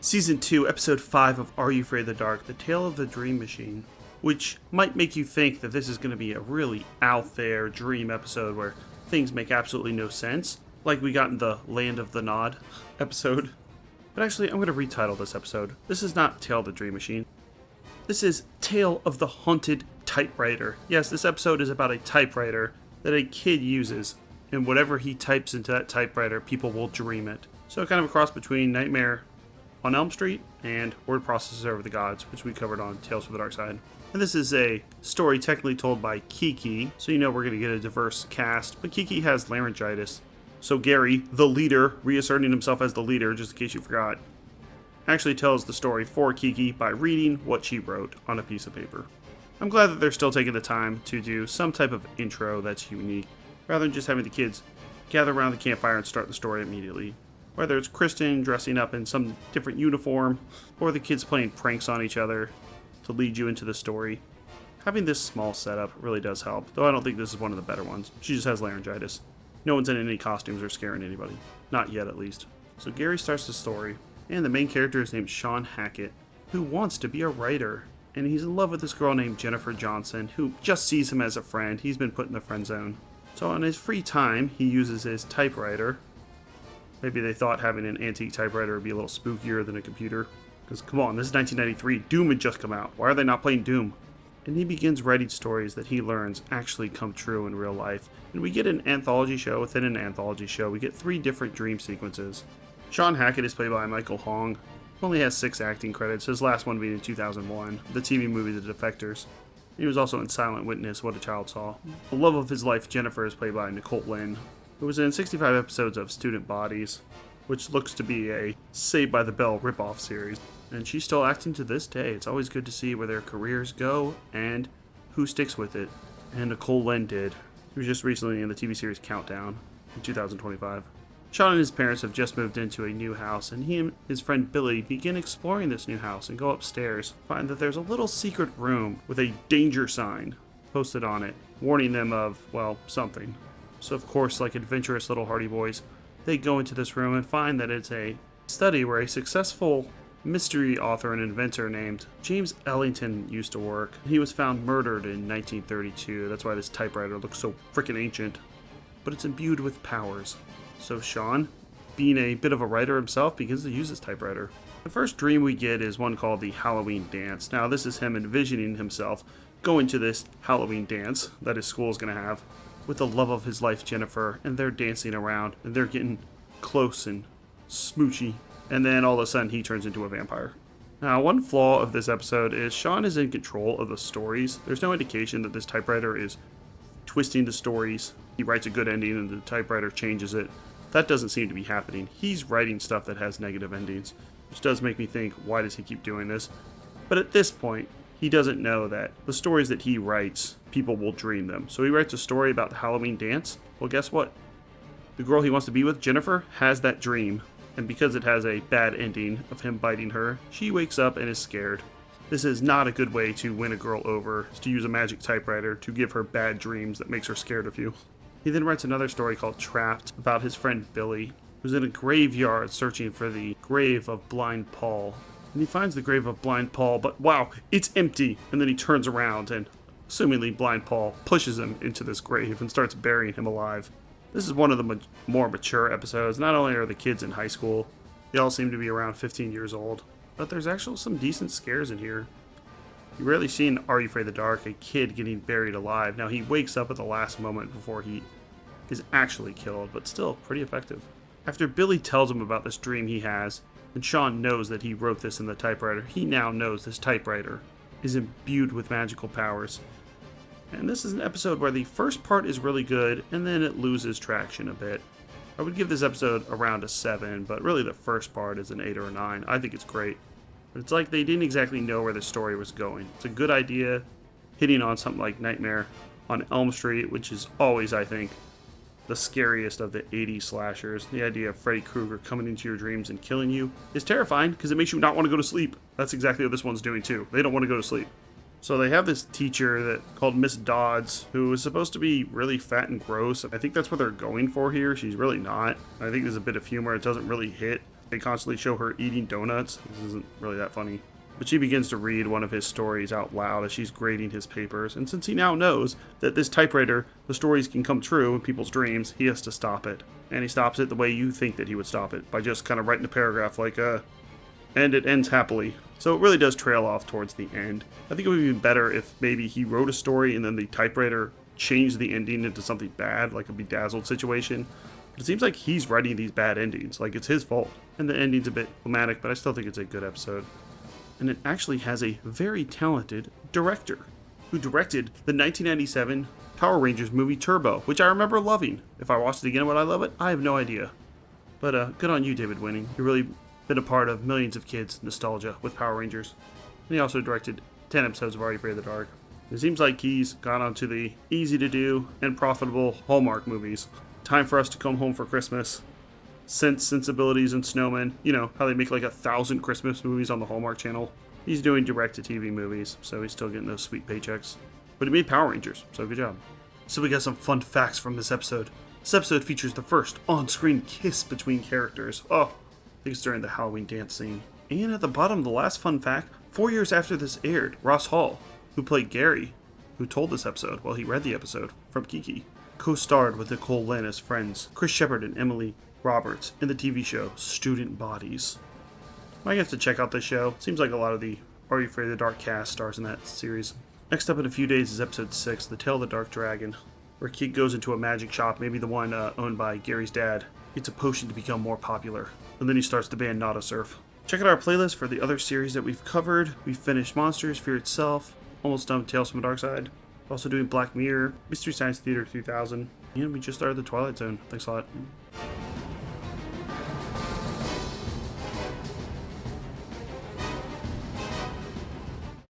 Season 2, Episode 5 of Are You Afraid of the Dark? The Tale of the Dream Machine, which might make you think that this is going to be a really out there dream episode where things make absolutely no sense, like we got in the Land of the Nod episode. But actually, I'm going to retitle this episode. This is not Tale of the Dream Machine. This is Tale of the Haunted Typewriter. Yes, this episode is about a typewriter that a kid uses, and whatever he types into that typewriter, people will dream it. So kind of a cross between Nightmare on Elm Street and Word Processor of the Gods, which we covered on Tales from the Dark Side. And this is a story technically told by Kiki, so you know we're going to get a diverse cast, but Kiki has laryngitis. So Gary, the leader, reasserting himself as the leader, just in case you forgot, actually tells the story for Kiki by reading what she wrote on a piece of paper. I'm glad that they're still taking the time to do some type of intro that's unique, rather than just having the kids gather around the campfire and start the story immediately. Whether it's Kristen dressing up in some different uniform, or the kids playing pranks on each other to lead you into the story. Having this small setup really does help, though I don't think this is one of the better ones. She just has laryngitis. No one's in any costumes or scaring anybody. Not yet, at least. So Gary starts the story, and the main character is named Sean Hackett, who wants to be a writer. And he's in love with this girl named Jennifer Johnson, who just sees him as a friend. He's been put in the friend zone. So on his free time, he uses his typewriter. Maybe they thought having an antique typewriter would be a little spookier than a computer. Because, come on, this is 1993. Doom had just come out. Why are they not playing Doom? And he begins writing stories that he learns actually come true in real life. And we get an anthology show within an anthology show. We get 3 different dream sequences. Sean Hackett is played by Michael Hong. He only has 6 acting credits, his last one being in 2001, the TV movie The Defectors. He was also in Silent Witness, What a Child Saw. The love of his life, Jennifer, is played by Nicole Lynn, who was in 65 episodes of Student Bodies, which looks to be a Saved by the Bell ripoff series. And she's still acting to this day. It's always good to see where their careers go and who sticks with it. And Nicole Lynn did. He was just recently in the TV series Countdown in 2025. Sean and his parents have just moved into a new house, and he and his friend Billy begin exploring this new house and go upstairs, find that there's a little secret room with a danger sign posted on it, warning them of, well, something. So of course, like adventurous little Hardy Boys, they go into this room and find that it's a study where a successful mystery author and inventor named James Ellington used to work. He was found murdered in 1932. That's why this typewriter looks so freaking ancient. But it's imbued with powers. So Sean, being a bit of a writer himself, begins to use his typewriter. The first dream we get is one called the Halloween Dance. Now this is him envisioning himself going to this Halloween dance that his school is going to have with the love of his life, Jennifer, and they're dancing around, and they're getting close and smoochy, and then all of a sudden he turns into a vampire. Now, one flaw of this episode is Sean is in control of the stories. There's no indication that this typewriter is twisting the stories. He writes a good ending and the typewriter changes it. That doesn't seem to be happening. He's writing stuff that has negative endings, which does make me think, why does he keep doing this? But at this point, he doesn't know that the stories that he writes, people will dream them. So he writes a story about the Halloween dance. Well, guess what? The girl he wants to be with, Jennifer, has that dream. And because it has a bad ending of him biting her, she wakes up and is scared. This is not a good way to win a girl over, is to use a magic typewriter to give her bad dreams that makes her scared of you. He then writes another story called Trapped about his friend Billy, who's in a graveyard searching for the grave of Blind Paul. And he finds the grave of Blind Paul, but wow, it's empty. And then he turns around and, assumingly Blind Paul, pushes him into this grave and starts burying him alive. This is one of the more mature episodes. Not only are the kids in high school, they all seem to be around 15 years old, but there's actually some decent scares in here. You rarely see in Are You Afraid of the Dark a kid getting buried alive. Now he wakes up at the last moment before he is actually killed, but still pretty effective. After Billy tells him about this dream he has, and Sean knows that he wrote this in the typewriter, he now knows this typewriter is imbued with magical powers. And this is an episode where the first part is really good, and then it loses traction a bit. I would give this episode around a 7, but really the first part is an 8 or a 9. I think it's great. But it's like they didn't exactly know where the story was going. It's a good idea, hitting on something like Nightmare on Elm Street, which is always, I think, the scariest of the 80s slashers. The idea of Freddy Krueger coming into your dreams and killing you is terrifying because it makes you not want to go to sleep. That's exactly what this one's doing too. They don't want to go to sleep. So they have this teacher that called Miss Dodds, who is supposed to be really fat and gross. I think that's what they're going for here. She's really not. I think there's a bit of humor. It doesn't really hit. They constantly show her eating donuts. This isn't really that funny. But she begins to read one of his stories out loud as she's grading his papers, and since he now knows that this typewriter, the stories can come true in people's dreams, he has to stop it. And he stops it the way you think that he would stop it, by just kind of writing a paragraph like, and it ends happily. So it really does trail off towards the end. I think it would be better if maybe he wrote a story and then the typewriter changed the ending into something bad, like a Bedazzled situation. But it seems like he's writing these bad endings, like it's his fault. And the ending's a bit dramatic, but I still think it's a good episode. And it actually has a very talented director who directed the 1997 Power Rangers movie Turbo, which I remember loving. If I watched it again, would I love it? I have no idea. But good on you, David Winning. You've really been a part of millions of kids' nostalgia with Power Rangers. And he also directed 10 episodes of Are You Afraid of the Dark. It seems like he's gone on to the easy-to-do and profitable Hallmark movies. Time for Us to Come Home for Christmas, Sense, Sensibilities, and Snowmen. You know, how they make like 1,000 Christmas movies on the Hallmark Channel. He's doing direct-to-TV movies, so he's still getting those sweet paychecks. But he made Power Rangers, so good job. So we got some fun facts from this episode. This episode features the first on-screen kiss between characters. Oh, I think it's during the Halloween dance scene. And at the bottom, the last fun fact, 4 years after this aired, Ross Hall, who played Gary, who told this episode, well, he read the episode from Kiki, co-starred with Nicole Lynn as friends, Chris Shepard and Emily Roberts in the TV show Student Bodies. I have to check out this show. Seems like a lot of the Are You Afraid of the Dark cast stars in that series. Next up in a few days is episode 6, The Tale of the Dark Dragon, where a kid goes into a magic shop, maybe the one owned by Gary's dad, gets a potion to become more popular, and then he starts the band Nada Surf. Check out our playlist for the other series that we've covered. We finished Monsters, Fear Itself, almost done with Tales from the Dark Side. Also doing Black Mirror, Mystery Science Theater 3000, and we just started The Twilight Zone. Thanks a lot.